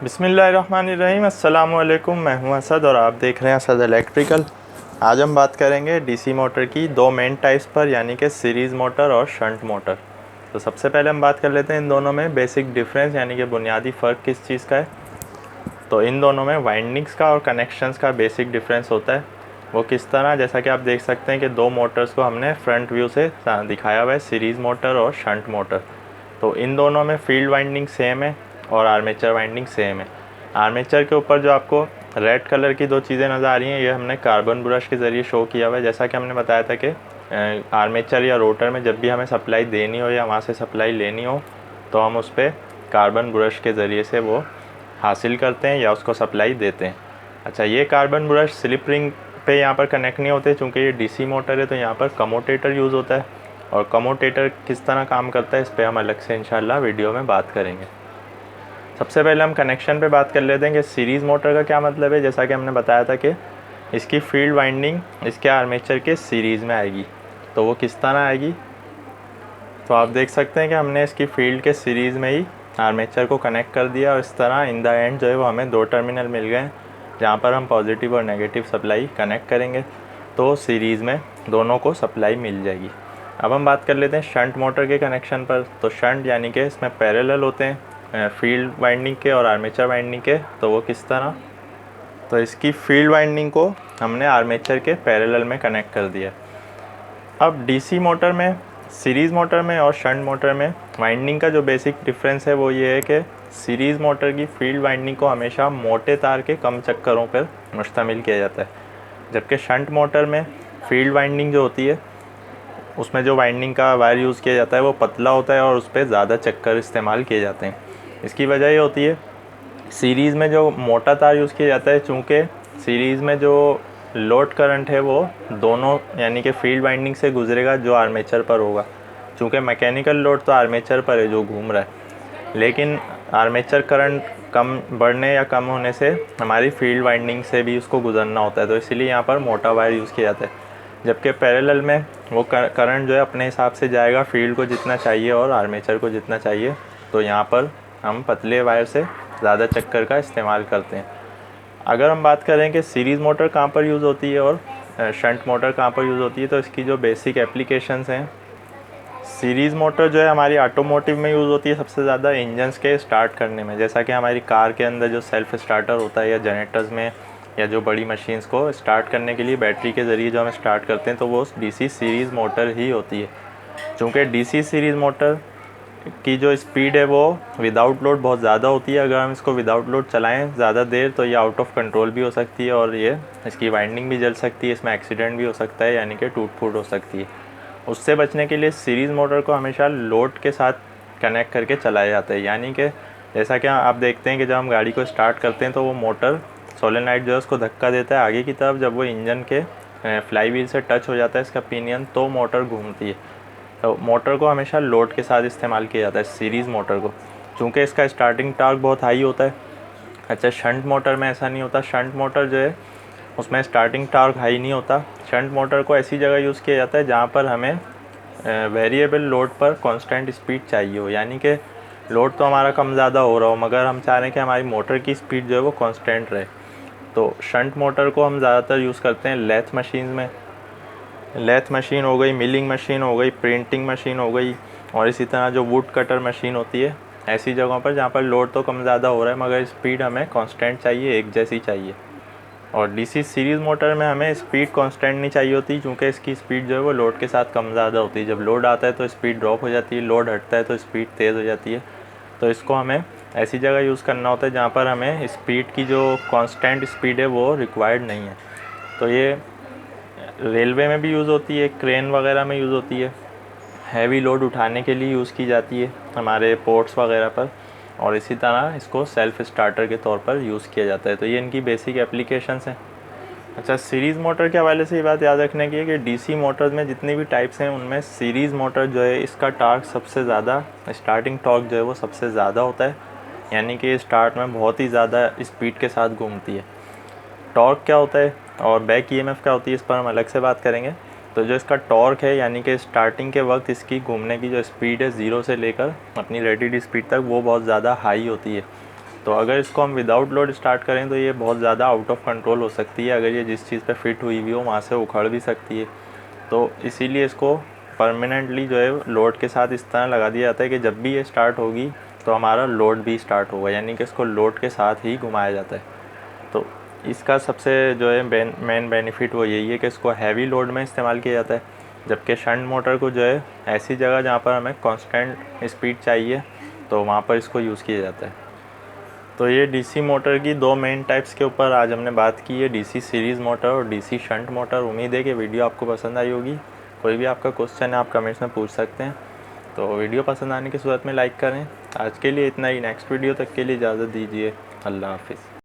बिस्मिल्लाहिर्रहमानिर्रहीम। अस्सलाम वालेकुम। मैं हूं असद और आप देख रहे हैं असद इलेक्ट्रिकल। आज हम बात करेंगे डीसी मोटर की दो मेन टाइप्स पर, यानी कि सीरीज़ मोटर और शंट मोटर। तो सबसे पहले हम बात कर लेते हैं इन दोनों में बेसिक डिफरेंस, यानी कि बुनियादी फ़र्क किस चीज़ का है। तो इन दोनों में वाइंडिंग्स का और कनेक्शंस का बेसिक डिफरेंस होता है। वो किस तरह, जैसा कि आप देख सकते हैं कि दो मोटर्स को हमने फ्रंट व्यू से दिखाया हुआ है, सीरीज़ मोटर और शंट मोटर। तो इन दोनों में फील्ड वाइंडिंग सेम है और आर्मेचर वाइंडिंग सेम है। आर्मेचर के ऊपर जो आपको रेड कलर की दो चीज़ें नज़र आ रही हैं, ये हमने कार्बन ब्रश के ज़रिए शो किया हुआ है। जैसा कि हमने बताया था कि आर्मेचर या रोटर में जब भी हमें सप्लाई देनी हो या वहाँ से सप्लाई लेनी हो, तो हम उस पर कार्बन ब्रश के ज़रिए से वो हासिल करते हैं या उसको सप्लाई देते हैं। अच्छा, ये कार्बन ब्रश स्लिप रिंग पे यहाँ पर कनेक्ट नहीं होते, चूँकि ये डीसी मोटर है तो यहाँ पर कमोटेटर यूज़ होता है। और कमोटेटर किस तरह काम करता है इस पर हम अलग से इंशाल्लाह वीडियो में बात करेंगे। सबसे पहले हम कनेक्शन पे बात कर लेते हैं कि सीरीज़ मोटर का क्या मतलब है। जैसा कि हमने बताया था कि इसकी फील्ड वाइंडिंग इसके आर्मेचर के सीरीज़ में आएगी। तो वो किस तरह आएगी, तो आप देख सकते हैं कि हमने इसकी फील्ड के सीरीज़ में ही आर्मेचर को कनेक्ट कर दिया और इस तरह इन द एंड जो है वो हमें दो टर्मिनल मिल गए जहाँ पर हम पॉजिटिव और नेगेटिव सप्लाई कनेक्ट करेंगे, तो सीरीज़ में दोनों को सप्लाई मिल जाएगी। अब हम बात कर लेते हैं शंट मोटर के कनेक्शन पर। तो शंट यानी कि इसमें पैरेलल होते हैं फील्ड वाइंडिंग के और आर्मेचर वाइंडिंग के। तो वो किस तरह, तो इसकी फील्ड वाइंडिंग को हमने आर्मेचर के पैरेलल में कनेक्ट कर दिया। अब डीसी मोटर में, सीरीज़ मोटर में और शंट मोटर में वाइंडिंग का जो बेसिक डिफरेंस है वो ये है कि सीरीज़ मोटर की फील्ड वाइंडिंग को हमेशा मोटे तार के कम चक्करों पर मुश्तमिल किया जाता है, जबकि शंट मोटर में फील्ड वाइंडिंग जो होती है उसमें जो वाइंडिंग का वायर यूज़ किया जाता है वो पतला होता है और उस पर ज़्यादा चक्कर इस्तेमाल किए जाते हैं। इसकी वजह ये होती है, सीरीज़ में जो मोटा तार यूज़ किया जाता है, चूँकि सीरीज़ में जो लोड करंट है वो दोनों यानी कि फील्ड वाइंडिंग से गुजरेगा जो आर्मेचर पर होगा। चूँकि मैकेनिकल लोड तो आर्मेचर पर है जो घूम रहा है, लेकिन आर्मेचर करंट कम बढ़ने या कम होने से हमारी फील्ड वाइंडिंग से भी उसको गुजरना होता है, तो इसीलिए यहाँ पर मोटा वायर यूज़ किया जाता है। जबकि पैरेलल में वो करंट जो है अपने हिसाब से जाएगा, फील्ड को जितना चाहिए और आर्मेचर को जितना चाहिए। तो यहाँ पर हम पतले वायर से ज़्यादा चक्कर का इस्तेमाल करते हैं। अगर हम बात करें कि सीरीज़ मोटर कहाँ पर यूज़ होती है और शंट मोटर कहाँ पर यूज़ होती है, तो इसकी जो बेसिक एप्लीकेशंस हैं, सीरीज़ मोटर जो है हमारी ऑटोमोटिव में यूज़ होती है सबसे ज़्यादा इंजन्स के स्टार्ट करने में। जैसा कि हमारी कार के अंदर जो सेल्फ़ स्टार्टर होता है या जनरेटर्स में या जो बड़ी मशीन्स को स्टार्ट करने के लिए बैटरी के ज़रिए जो हम स्टार्ट करते हैं, तो वो डीसी सीरीज़ मोटर ही होती है। चूँकि डीसी सीरीज़ मोटर की जो स्पीड है वो विदाउट लोड बहुत ज़्यादा होती है, अगर हम इसको विदाउट लोड चलाएं ज़्यादा देर तो ये आउट ऑफ कंट्रोल भी हो सकती है और ये इसकी वाइंडिंग भी जल सकती है, इसमें एक्सीडेंट भी हो सकता है, यानी कि टूट फूट हो सकती है। उससे बचने के लिए सीरीज़ मोटर को हमेशा लोड के साथ कनेक्ट करके चलाया जाता है। यानी कि जैसा कि आप देखते हैं कि जब हम गाड़ी को स्टार्ट करते हैं तो वो मोटर सोलेनॉइड जो है उसको धक्का देता है आगे की तरफ, जब वो इंजन के फ्लाई व्हील से टच हो जाता है इसका पिनियन, तो मोटर घूमती है। तो मोटर को हमेशा लोड के साथ इस्तेमाल किया जाता है सीरीज़ मोटर को, चूँकि इसका स्टार्टिंग टॉर्क बहुत हाई होता है। अच्छा, शंट मोटर में ऐसा नहीं होता। शंट मोटर जो है उसमें स्टार्टिंग टॉर्क हाई नहीं होता। शंट मोटर को ऐसी जगह यूज़ किया जाता है जहाँ पर हमें वेरिएबल लोड पर कांस्टेंट स्पीड चाहिए हो, यानी कि लोड तो हमारा कम ज़्यादा हो रहा हो मगर हम चाह रहे हैं कि हमारी मोटर की स्पीड जो है वो कांस्टेंट रहे। तो शंट मोटर को हम ज़्यादातर यूज़ करते हैं लेथ मशीन में। लेथ मशीन हो गई, मिलिंग मशीन हो गई, प्रिंटिंग मशीन हो गई, और इसी तरह जो वुड कटर मशीन होती है, ऐसी जगहों पर जहाँ पर लोड तो कम ज़्यादा हो रहा है मगर स्पीड हमें कांस्टेंट चाहिए, एक जैसी चाहिए। और डीसी सीरीज़ मोटर में हमें स्पीड कांस्टेंट नहीं चाहिए होती, क्योंकि इसकी स्पीड जो है वो लोड के साथ कम ज़्यादा होती है। जब लोड आता है तो स्पीड ड्रॉप हो जाती है, लोड हटता है तो स्पीड तेज़ हो जाती है। तो इसको हमें ऐसी जगह यूज़ करना होता है जहाँ पर हमें स्पीड की जो कांस्टेंट स्पीड है वो रिक्वायर्ड नहीं है। तो ये रेलवे में भी यूज़ होती है, क्रेन वगैरह में यूज़ होती है, हैवी लोड उठाने के लिए यूज़ की जाती है हमारे पोर्ट्स वगैरह पर, और इसी तरह इसको सेल्फ़ स्टार्टर के तौर पर यूज़ किया जाता है। तो ये इनकी बेसिक एप्लीकेशंस हैं। अच्छा, सीरीज़ मोटर के हवाले से ये बात याद रखने की है कि डीसी मोटर्स में जितनी भी टाइप्स हैं उनमें सीरीज़ मोटर जो है इसका टॉर्क सबसे ज़्यादा, स्टार्टिंग टॉर्क जो है वो सबसे ज़्यादा होता है, यानी कि स्टार्ट में बहुत ही ज़्यादा स्पीड के साथ घूमती है। टॉर्क क्या होता है और बैक ईएमएफ क्या होती है इस पर हम अलग से बात करेंगे। तो जो इसका टॉर्क है, यानी कि स्टार्टिंग के वक्त इसकी घूमने की जो स्पीड है 0 से लेकर अपनी रेटेड स्पीड तक, वो बहुत ज़्यादा हाई होती है। तो अगर इसको हम विदाउट लोड स्टार्ट करें तो ये बहुत ज़्यादा आउट ऑफ कंट्रोल हो सकती है। अगर ये जिस चीज़ पे फिट हुई हुई हो वहाँ से उखड़ भी सकती है। तो इसीलिए इसको परमानेंटली जो है लोड के साथ इस तरह लगा दिया जाता है कि जब भी ये स्टार्ट होगी तो हमारा लोड भी स्टार्ट होगा, यानी कि इसको लोड के साथ ही घुमाया जाता है। तो इसका सबसे जो है मेन बेनिफिट वो यही है कि इसको हैवी लोड में इस्तेमाल किया जाता है, जबकि शंट मोटर को जो है ऐसी जगह जहाँ पर हमें कांस्टेंट स्पीड चाहिए तो वहाँ पर इसको यूज़ किया जाता है। तो ये डीसी मोटर की दो मेन टाइप्स के ऊपर आज हमने बात की है, डीसी सीरीज़ मोटर और डीसी शंट मोटर। उम्मीद है कि वीडियो आपको पसंद आई होगी। कोई भी आपका क्वेश्चन है आप कमेंट्स में पूछ सकते हैं। तो वीडियो पसंद आने की सूरत में लाइक करें। आज के लिए इतना ही, नेक्स्ट वीडियो तक के लिए इजाज़त दीजिए। अल्लाह हाफिज़।